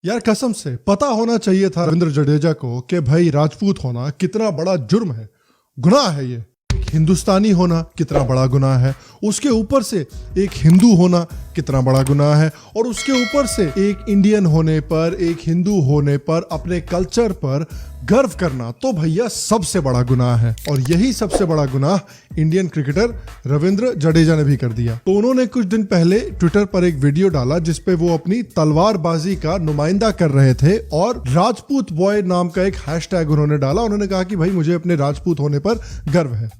यार कसम से पता होना चाहिए था रविंद्र जडेजा को कि भाई राजपूत होना कितना बड़ा जुर्म है, गुनाह है ये। एक हिंदुस्तानी होना कितना बड़ा गुनाह है, उसके ऊपर से एक हिंदू होना कितना बड़ा गुनाह है, और उसके ऊपर से एक इंडियन होने पर, एक हिंदू होने पर, अपने कल्चर पर गर्व करना तो भैया सबसे बड़ा गुनाह है। और यही सबसे बड़ा गुनाह इंडियन क्रिकेटर रविंद्र जडेजा ने भी कर दिया। तो उन्होंने कुछ दिन पहले ट्विटर पर एक वीडियो डाला जिसपे वो अपनी तलवारबाजी का नुमाइंदा कर रहे थे और राजपूत बॉय नाम का एक हैशटैग उन्होंने डाला। उन्होंने कहा कि भाई मुझे अपने राजपूत होने पर गर्व है।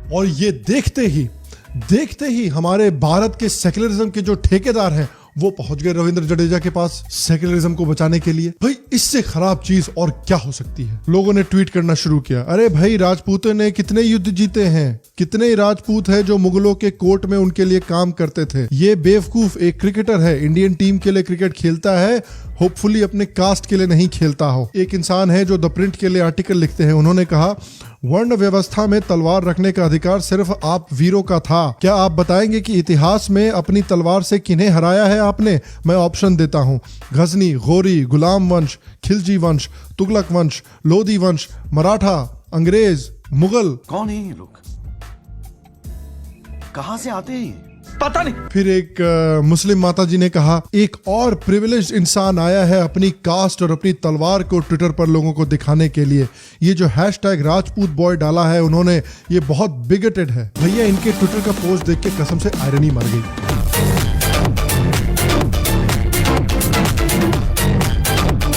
और ये देखते ही हमारे भारत के सेक्युलरिज्म के जो ठेकेदार हैं वो पहुंच गए रविंद्र जडेजा के पास सेक्युलरिज्म को बचाने के लिए। भाई इससे खराब चीज और क्या हो सकती है। लोगों ने ट्वीट करना शुरू किया, अरे भाई राजपूतों ने कितने युद्ध जीते हैं, कितने राजपूत है जो मुगलों के कोर्ट में उनके लिए काम करते थे। ये बेवकूफ एक क्रिकेटर है, इंडियन टीम के लिए क्रिकेट खेलता है, होपफुली अपने कास्ट के लिए नहीं खेलता हो। एक इंसान है जो द प्रिंट के लिए आर्टिकल लिखते हैं, उन्होंने कहा वर्ण व्यवस्था में तलवार रखने का अधिकार सिर्फ आप वीरों का था। क्या आप बताएंगे कि इतिहास में अपनी तलवार से किन्हें हराया है आपने? मैं ऑप्शन देता हूं, गजनी, गौरी, गुलाम वंश, खिलजी वंश, तुगलक वंश, लोधी वंश, मराठा, अंग्रेज, मुगल। कौन है ये लोग, कहां से आते हैं, पता नहीं। फिर एक मुस्लिम माता जी ने कहा एक और प्रिविलेज्ड इंसान आया है अपनी कास्ट और अपनी तलवार को ट्विटर पर लोगों को दिखाने के लिए। ये जो हैशटैग राजपूत बॉय डाला है उन्होंने, ये बहुत बिगेटेड है। भैया इनके ट्विटर का पोस्ट देख के कसम से आयरनी मर गई।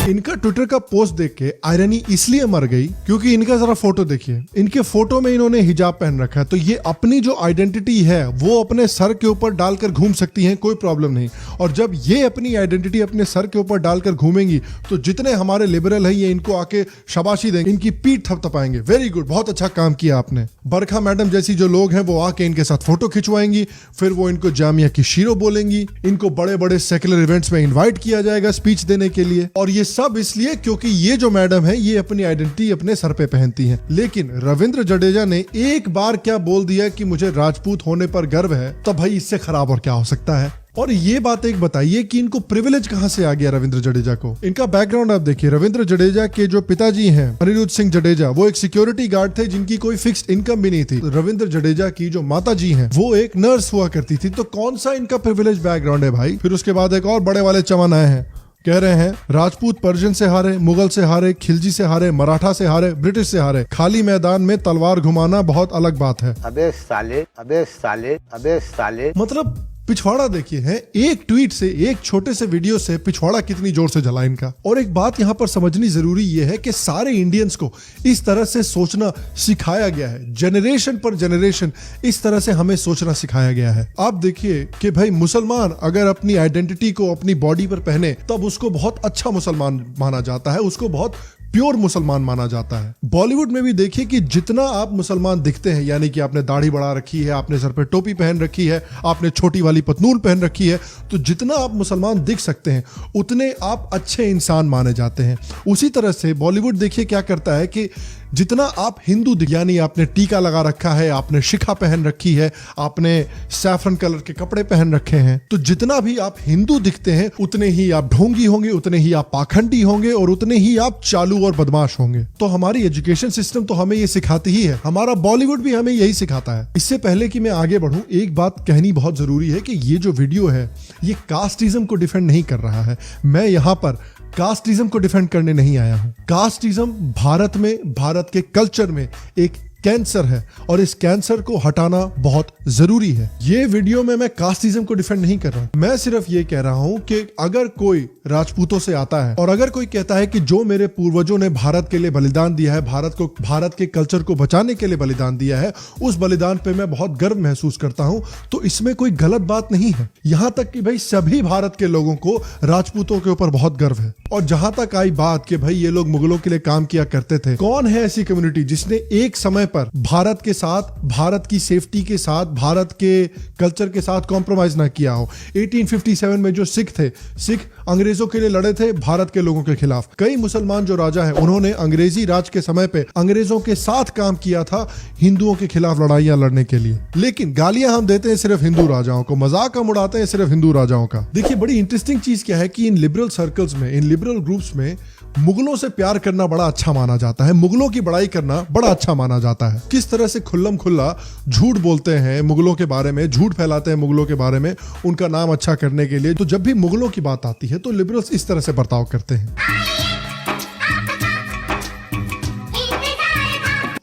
इनका ट्विटर का पोस्ट देख के आयरनी इसलिए मर गई क्योंकि इनका जरा फोटो देखिए। इनके फोटो में इन्होंने हिजाब पहन रखा है, तो ये अपनी जो आइडेंटिटी है वो अपने सर के ऊपर डालकर घूम सकती हैं, कोई प्रॉब्लम नहीं। और जब ये अपनी आइडेंटिटी अपने सर के ऊपर डालकर घूमेंगी तो जितने हमारे लिबरल हैं ये इनको आके शाबाशी देंगे, इनकी पीठ थपथपाएंगे, वेरी गुड, बहुत अच्छा काम किया आपने। बरखा मैडम जैसी जो लोग हैं वो आके इनके साथ फोटो खिंचवाएंगी, फिर वो इनको जामिया की शीरो बोलेंगी, इनको बड़े बड़े सेक्युलर इवेंट्स में इन्वाइट किया जाएगा स्पीच देने के लिए। और ये सब इसलिए क्योंकि ये जो मैडम है ये अपनी आइडेंटिटी अपने सर पे पहनती हैं। लेकिन रविंद्र जडेजा ने एक बार क्या बोल दिया कि मुझे राजपूत होने पर गर्व है, तो भाई इससे खराब और क्या हो सकता है। और ये बात एक बताइए कि इनको प्रिविलेज कहां से आ गया रविंद्र जडेजा को। इनका बैकग्राउंड आप देखिए। रविंद्र जडेजा के जो पिताजी हैं अनिरुद्ध सिंह जडेजा, वो एक सिक्योरिटी गार्ड थे जिनकी कोई फिक्स्ड इनकम भी नहीं थी। रविंद्र जडेजा की जो माता जी हैं वो एक नर्स हुआ करती थी। तो कौन सा इनका प्रिविलेज बैकग्राउंड है भाई। फिर उसके बाद एक और बड़े वाले चमन आए हैं, कह रहे हैं राजपूत पर्शियन से हारे, मुगल से हारे, खिलजी से हारे, मराठा से हारे, ब्रिटिश से हारे, खाली मैदान में तलवार घुमाना बहुत अलग बात है। अबे साले, अबे साले, अबे साले। मतलब पिछवाड़ा देखिए है, एक ट्वीट से, एक छोटे से वीडियो से पिछवाड़ा कितनी जोर से जला इनका। और एक बात यहाँ पर समझनी जरूरी ये है कि सारे इंडियंस को इस तरह से सोचना सिखाया गया है, जनरेशन पर जनरेशन इस तरह से हमें सोचना सिखाया गया है। आप देखिए कि भाई मुसलमान अगर अपनी आइडेंटिटी को अपनी बॉडी पर पहने तब उसको बहुत अच्छा मुसलमान माना जाता है, उसको बहुत प्योर मुसलमान माना जाता है। बॉलीवुड में भी देखिए कि जितना आप मुसलमान दिखते हैं, यानी कि आपने दाढ़ी बढ़ा रखी है, आपने सर पे टोपी पहन रखी है, आपने छोटी वाली पतलून पहन रखी है, तो जितना आप मुसलमान दिख सकते हैं उतने आप अच्छे इंसान माने जाते हैं। उसी तरह से बॉलीवुड देखिए क्या करता है कि जितना आप हिंदू दिख, यानी आपने टीका लगा रखा है, आपने शिखा पहन रखी है, आपने सैफरन कलर के कपड़े पहन रखे हैं, तो जितना भी आप हिंदू दिखते हैं उतने ही आप ढोंगी होंगे, उतने ही आप पाखंडी होंगे और उतने ही आप चालू और बदमाश होंगे। तो हमारी एजुकेशन सिस्टम तो हमें ये सिखाती ही है, हमारा बॉलीवुड भी हमें यही सिखाता है। इससे पहले कि मैं आगे बढ़ूं, एक बात कहनी बहुत जरूरी है कि ये जो वीडियो है ये कास्टिज्म को डिफेंड नहीं कर रहा है। मैं यहाँ पर कास्टिज्म को डिफेंड करने नहीं आया हूं। कास्टिज्म भारत में, भारत के कल्चर में एक कैंसर है और इस कैंसर को हटाना बहुत जरूरी है। ये वीडियो में मैं कास्टिज्म को डिफेंड नहीं कर रहा हूं, मैं सिर्फ ये कह रहा हूं कि अगर कोई राजपूतों से आता है और अगर कोई कहता है कि जो मेरे पूर्वजों ने भारत के लिए बलिदान दिया है, भारत के कल्चर को बचाने के लिए बलिदान दिया है, उस बलिदान पे मैं बहुत गर्व महसूस करता हूं, तो इसमें कोई गलत बात नहीं है। यहां तक कि भाई सभी भारत के लोगों को राजपूतों के ऊपर बहुत गर्व है। और जहां तक आई बात कि भाई ये लोग मुगलों के लिए काम किया करते थे, कौन है ऐसी कम्युनिटी जिसने एक समय पर भारत के साथ, भारत की सेफ्टी के साथ, भारत के कल्चर के साथ कॉम्प्रोमाइज ना किया हो। 1857 में जो सिख थे, सिख अंग्रेजों के लिए लड़े थे भारत के लोगों के खिलाफ। कई मुसलमान जो राजा हैं उन्होंने अंग्रेजी राज के समय पे अंग्रेजों के साथ काम किया था हिंदुओं के खिलाफ लड़ाइयां लड़ने के लिए। लेकिन गालियां हम देते हैं सिर्फ हिंदू राजाओं को, मजाक हम उड़ाते हैं सिर्फ हिंदू राजाओं का। देखिए बड़ी इंटरेस्टिंग चीज क्या है कि इन लिबरल सर्कल्स में, इन लिबरल ग्रुप्स में मुगलों से प्यार करना बड़ा अच्छा माना जाता है, मुगलों की बड़ाई करना बड़ा अच्छा माना जाता है। किस तरह से खुल्लम खुल्ला झूठ बोलते हैं मुगलों के बारे में, झूठ फैलाते हैं मुगलों के बारे में उनका नाम अच्छा करने के लिए। तो जब भी मुगलों की बात आती है तो लिबरल्स इस तरह से बर्ताव करते हैं।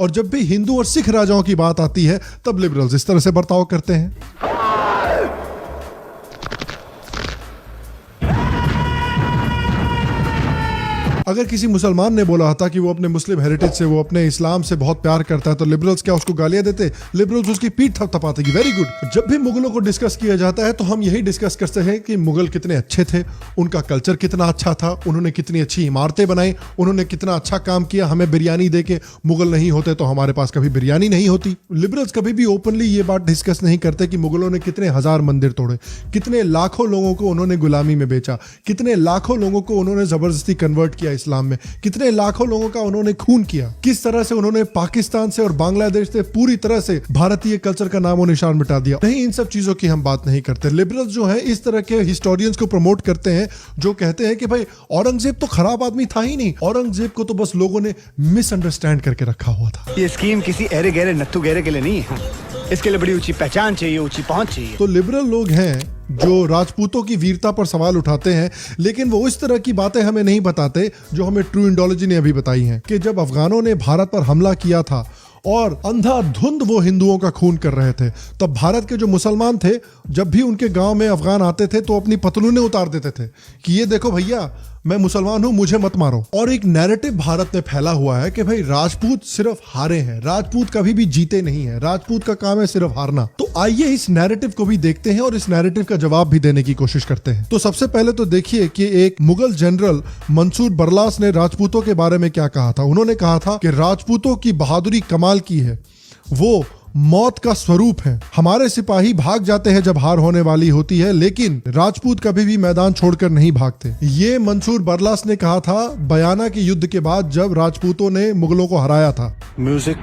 और जब भी हिंदू और सिख राजाओं की बात आती है तब लिबरल्स इस तरह से बर्ताव करते हैं। अगर किसी मुसलमान ने बोला था कि वो अपने मुस्लिम हेरिटेज से, वो अपने इस्लाम से बहुत प्यार करता है, तो लिबरल्स क्या उसको गालियां देते? लिबरल्स उसकी पीठ थपथपाते कि वेरी गुड। जब भी मुगलों को डिस्कस किया जाता है तो हम यही डिस्कस करते हैं कि मुगल कितने अच्छे थे, उनका कल्चर कितना अच्छा था, उन्होंने कितनी अच्छी इमारतें बनाई, उन्होंने कितना अच्छा काम किया। हमें बिरयानी दे के, मुगल नहीं होते तो हमारे पास कभी बिरयानी नहीं होती। लिबरल्स कभी भी ओपनली ये बात डिस्कस नहीं करते कि मुगलों ने कितने हजार मंदिर तोड़े, कितने लाखों लोगों को उन्होंने गुलामी में बेचा, कितने लाखों लोगों को उन्होंने जबरदस्ती कन्वर्ट किया इस्लाम में, कितने लाखों लोगों का उन्होंने खून किया, किस तरह से उन्होंने पाकिस्तान से और बांग्लादेश से पूरी तरह से भारतीय कल्चर का नामो निशान मिटा दिया। नहीं, इन सब चीजों की हम बात नहीं करते। लिबरल्स जो है इस तरह के हिस्टोरियंस को प्रमोट करते हैं जो कहते हैं कि भाई औरंगजेब तो खराब आदमी था ही नहीं, औरंगजेब को तो बस लोगों ने मिसअंडरस्टैंड करके रखा हुआ था। ये स्कीम किसी अरे गहरे नत्थु गहरे के लिए नहीं है, इसके लिए बड़ी ऊंची पहचान चाहिए, ऊंची पहुंच चाहिए। तो लिबरल लोग हैं जो राजपूतों की वीरता पर सवाल उठाते हैं, लेकिन वो इस तरह की बातें हमें नहीं बताते जो हमें ट्रू इंडोलॉजी ने अभी बताई हैं कि जब अफगानों ने भारत पर हमला किया था और अंधाधुंध वो हिंदुओं का खून कर रहे थे, तब भारत के जो मुसलमान थे जब भी उनके गांव में अफगान आते थे तो अपनी पतलूनें उतार देते थे कि ये देखो भैया मैं मुसलमान हूं, मुझे मत मारो। और एक नैरेटिव भारत में फैला हुआ है कि भाई राजपूत सिर्फ हारे हैं, राजपूत कभी भी जीते नहीं है, राजपूत का काम है सिर्फ हारना। तो आइए इस नैरेटिव को भी देखते हैं और इस नैरेटिव का जवाब भी देने की कोशिश करते हैं। तो सबसे पहले तो देखिए कि एक मुगल जनरल मंसूर बरलास ने राजपूतों के बारे में क्या कहा था। उन्होंने कहा था कि राजपूतों की बहादुरी कमाल की है, वो मौत का स्वरूप है। हमारे सिपाही भाग जाते हैं जब हार होने वाली होती है, लेकिन राजपूत कभी भी मैदान छोड़कर नहीं भागते। ये मंसूर बरलास ने कहा था बयाना के युद्ध के बाद जब राजपूतों ने मुगलों को हराया था। म्यूजिक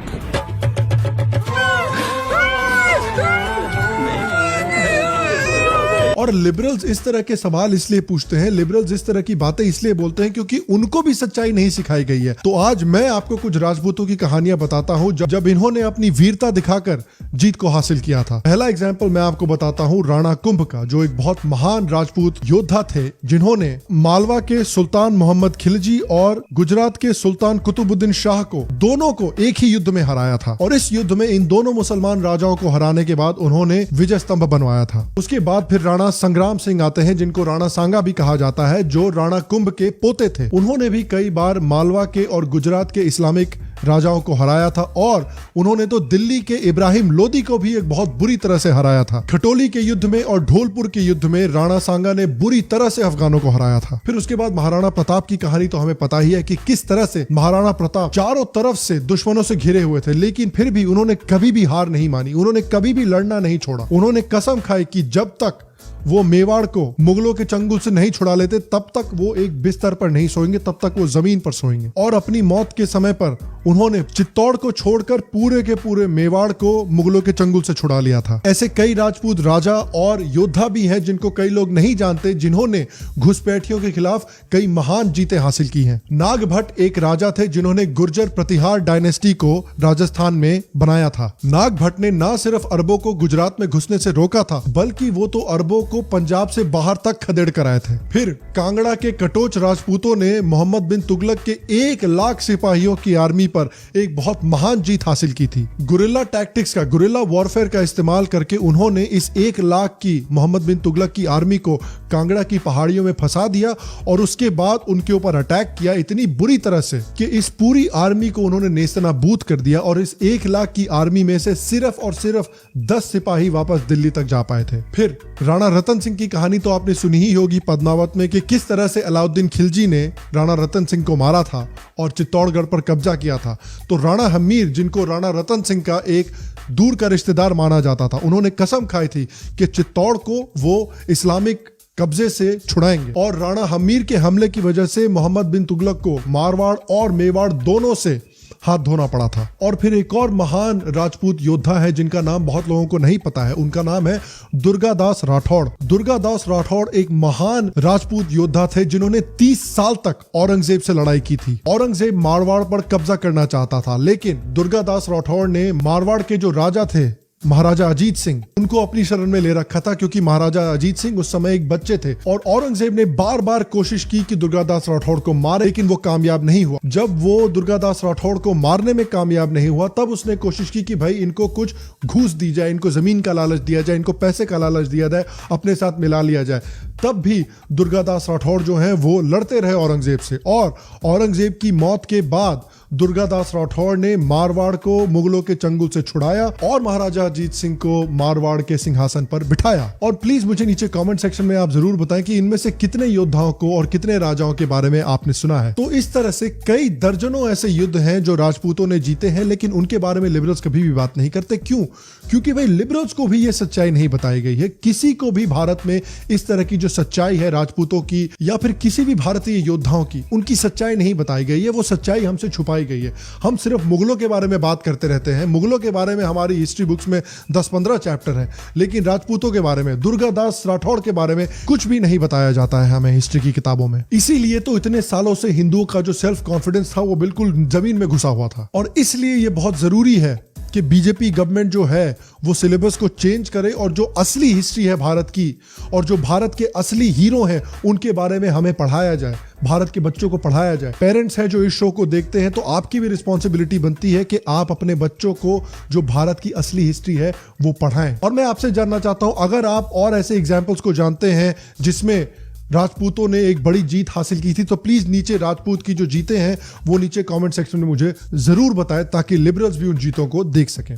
और लिबरल्स इस तरह के सवाल इसलिए पूछते हैं, लिबरल्स इस तरह की बातें इसलिए बोलते हैं क्योंकि उनको भी सच्चाई नहीं सिखाई गई है। तो आज मैं आपको कुछ राजपूतों की कहानियां बताता हूं जब इन्होंने अपनी वीरता दिखाकर जीत को हासिल किया था। पहला एग्जाम्पल मैं आपको बताता हूं राणा कुंभ का, जो एक बहुत महान राजपूत योद्धा थे जिन्होंने मालवा के सुल्तान मोहम्मद खिलजी और गुजरात के सुल्तान कुतुबुद्दीन शाह को, दोनों को एक ही युद्ध में हराया था। और इस युद्ध में इन दोनों मुसलमान राजाओं को हराने के बाद उन्होंने विजय स्तंभ बनवाया था। उसके बाद फिर राणा संग्राम सिंह आते हैं जिनको राणा सांगा भी कहा जाता है, जो राणा कुंभ के पोते थे। उन्होंने भी कई बार मालवा के और गुजरात के इस्लामिक राजाओं को हराया था और उन्होंने तो दिल्ली के इब्राहिम लोदी को भी एक बहुत बुरी तरह से हराया था। खटोली के युद्ध में और ढोलपुर के युद्ध में राणा सांगा ने बुरी तरह से अफगानों को हराया था। फिर उसके बाद महाराणा प्रताप की कहानी तो हमें पता ही है कि किस तरह से महाराणा प्रताप चारों तरफ से दुश्मनों से घिरे हुए थे, लेकिन फिर भी उन्होंने कभी भी हार नहीं मानी, उन्होंने कभी भी लड़ना नहीं छोड़ा। उन्होंने कसम खाई कि जब तक वो मेवाड़ को मुगलों के चंगुल से नहीं छुड़ा लेते तब तक वो एक बिस्तर पर नहीं सोएंगे, तब तक वो जमीन पर सोएंगे। और अपनी मौत के समय पर उन्होंने चित्तौड़ को छोड़कर पूरे के पूरे मेवाड़ को मुगलों के चंगुल से छुड़ा लिया था। ऐसे कई राजपूत राजा और योद्धा भी हैं जिनको कई लोग नहीं जानते, जिन्होंने घुसपैठियों के खिलाफ कई महान जीतें हासिल की हैं। नागभट्ट एक राजा थे जिन्होंने गुर्जर प्रतिहार डायनेस्टी को राजस्थान में बनाया था। नागभट्ट ने न सिर्फ अरबों को गुजरात में घुसने से रोका था, बल्कि वो तो अरबों को पंजाब से बाहर तक खदेड़ कर आए थे। फिर कांगड़ा के कटोच राजपूतों ने मोहम्मद बिन तुगलक के 1 लाख सिपाहियों की आर्मी पर एक बहुत महान जीत हासिल की थी। गुरिल्ला टैक्टिक्स का, गुरिल्ला वॉरफेयर का इस्तेमाल करके उन्होंने इस 1 लाख की मोहम्मद बिन तुगलक की आर्मी को कांगड़ा की पहाड़ियों में फंसा दिया और उसके बाद उनके ऊपर अटैक किया इतनी बुरी तरह से कि इस पूरी आर्मी को उन्होंने नेस्तनाबूद कर दिया। और इस 1 लाख की आर्मी में से सिर्फ और सिर्फ 10 सिपाही वापस दिल्ली तक जा पाए थे। फिर राणा रतन सिंह की कहानी तो आपने सुनी ही होगी पद्मावत में, कि किस तरह से अलाउद्दीन खिलजी ने राणा रतन सिंह को मारा था और चित्तौड़गढ़ पर कब्जा किया था। तो राणा हमीर, जिनको राणा रतन सिंह का एक दूर का रिश्तेदार माना जाता था, उन्होंने कसम खाई थी कि चित्तौड़ को वो इस्लामिक कब्जे से छुड़ाएंगे। और राणा हमीर के हमले की वजह से मोहम्मद बिन तुगलक को मारवाड़ और मेवाड़ दोनों से हाथ धोना पड़ा था। और फिर एक और महान राजपूत योद्धा है जिनका नाम बहुत लोगों को नहीं पता है, उनका नाम है दुर्गादास राठौड़। दुर्गादास राठौड़ एक महान राजपूत योद्धा थे जिन्होंने 30 साल तक औरंगजेब से लड़ाई की थी। औरंगजेब मारवाड़ पर कब्जा करना चाहता था, लेकिन दुर्गादास राठौड़ ने मारवाड़ के जो राजा थे महाराजा अजीत सिंह, उनको अपनी शरण में ले रखा था, क्योंकि महाराजा अजीत सिंह उस समय एक बच्चे थे। और औरंगजेब ने बार बार कोशिश की कि दुर्गादास राठौड़ को मारे, लेकिन वो कामयाब नहीं हुआ। जब वो दुर्गादास राठौड़ को मारने में कामयाब नहीं हुआ, तब उसने कोशिश की कि भाई इनको कुछ घूस दी जाए, इनको जमीन का लालच दिया जाए, इनको पैसे का लालच दिया जाए, अपने साथ मिला लिया जाए। तब भी दुर्गादास राठौड़ जो हैं वो लड़ते रहे औरंगजेब से। और औरंगजेब की मौत के बाद दुर्गादास राठौड़ ने मारवाड़ को मुगलों के चंगुल से छुड़ाया और महाराजा अजीत सिंह को मारवाड़ के सिंहासन पर बिठाया। और प्लीज मुझे नीचे कमेंट सेक्शन में आप जरूर बताएं कि इनमें से कितने योद्धाओं को और कितने राजाओं के बारे में आपने सुना है। तो इस तरह से कई दर्जनों ऐसे युद्ध हैं जो राजपूतों ने जीते हैं, लेकिन उनके बारे में लिबरल्स कभी भी बात नहीं करते। क्यों? क्योंकि भाई लिबरल्स को भी ये सच्चाई नहीं बताई गई है। किसी को भी भारत में इस तरह की जो सच्चाई है राजपूतों की या फिर किसी भी भारतीय योद्धाओं की, उनकी सच्चाई नहीं बताई गई है। वो सच्चाई हमसे छुपाई गई है। हम सिर्फ मुगलों के बारे में बात करते रहते हैं। मुगलों के बारे में हमारी हिस्ट्री बुक्स में 10-15 चैप्टर हैं, लेकिन राजपूतों के बारे में, दुर्गादास राठौड़ के बारे में कुछ भी नहीं बताया जाता है हमें हिस्ट्री की किताबों में। इसीलिए तो इतने सालों से हिंदुओं का जो सेल्फ कॉन्फिडेंस था वो बिल्कुल जमीन में घुसा हुआ था। और इसलिए ये बहुत जरूरी है कि बीजेपी गवर्नमेंट जो है वो सिलेबस को चेंज करे और जो असली हिस्ट्री है भारत की और जो भारत के असली हीरो हैं उनके बारे में हमें पढ़ाया जाए, भारत के बच्चों को पढ़ाया जाए। पेरेंट्स हैं जो इस शो को देखते हैं, तो आपकी भी रिस्पॉन्सिबिलिटी बनती है कि आप अपने बच्चों को जो भारत की असली हिस्ट्री है वो पढ़ाएं। और मैं आपसे जानना चाहता हूं, अगर आप और ऐसे एग्जाम्पल्स को जानते हैं जिसमें राजपूतों ने एक बड़ी जीत हासिल की थी, तो प्लीज नीचे राजपूत की जो जीतें हैं वो नीचे कमेंट सेक्शन में मुझे जरूर बताएं, ताकि लिबरल्स भी उन जीतों को देख सकें।